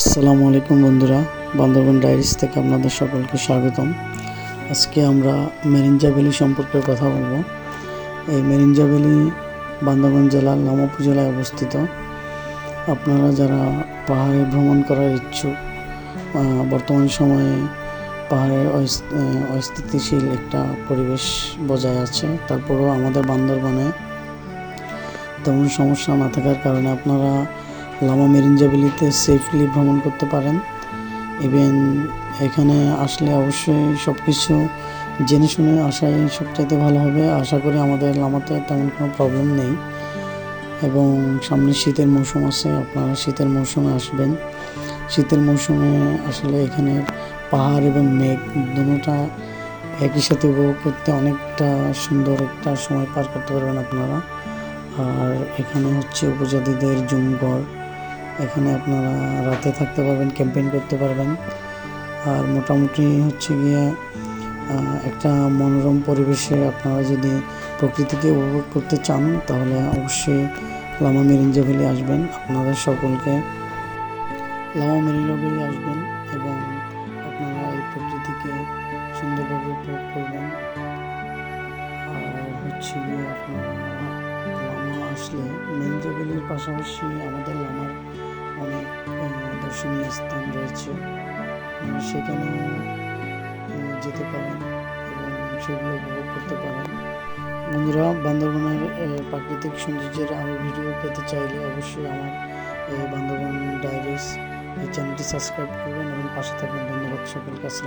আসসালামু আলাইকুম বন্ধুরা, বান্দরবান ডায়েরিজ থেকে আপনাদের সকলকে স্বাগতম। আজকে আমরা মেরিঞ্জা ভ্যালি সম্পর্কে কথা বলবো। এই মেরিঞ্জা ভ্যালি বান্দরবান জেলার লামা উপজেলায় অবস্থিত। আপনারা যারা পাহাড়ে ভ্রমণ করার ইচ্ছুক, বর্তমান সময়ে পাহাড়ে অস্থিতিশীল একটা পরিবেশ বজায় আছে, তারপরেও আমাদের বান্দরবানে তেমন সমস্যা না থাকার কারণে আপনারা লামা মেরিঞ্জা ভ্যালিতে সেফলি ভ্রমণ করতে পারেন। ইভেন এখানে আসলে অবশ্যই সব কিছু জেনে শুনে আসাই সবচাইতে ভালো হবে। আশা করি আমাদের লামাতে তেমন কোনো প্রবলেম নেই। এবং সামনে শীতের মৌসুম আছে, আপনারা শীতের মৌসুমে আসবেন। শীতের মৌসুমে আসলে এখানে পাহাড় এবং মেঘ দুটোটা একই সাথে উপভোগ করতে অনেকটা সুন্দর একটা সময় পার করতে পারবেন আপনারা। আর এখানে হচ্ছে উপজাতিদের জুমঘর, এখানে আপনারা রাতে থাকতে পারবেন, ক্যাম্পেইন করতে পারবেন। আর মোটামুটি হচ্ছে গিয়ে একটা মনোরম পরিবেশে আপনারা যদি প্রকৃতিকে উপভোগ করতে চান তাহলে অবশ্যই লামা মেরিঞ্জা ভ্যালি আসবেন। আপনাদের সকলকে লামা মেরিঞ্জা ভ্যালি আসবেন এবং আপনারা এই প্রকৃতিকে সুন্দরভাবে উপভোগ করবেন। আর হচ্ছে গিয়ে আপনারা লামা আসলে মেরিঞ্জা ভ্যালির পাশাপাশি আমাদের লামার অনেক দর্শনীয় স্থান রয়েছে, সেখানেও যেতে পারেন এবং সেগুলো উপভোগ করতে পারেন। বন্ধুরা, বান্দরবানের প্রাকৃতিক সৌন্দর্যের আরও ভিডিও পেতে চাইলে অবশ্যই আমার বান্দরবান ডায়েরিজ এই চ্যানেলটি সাবস্ক্রাইব করবেন এবং পাশে থাকবেন। ধন্যবাদ সকলকে।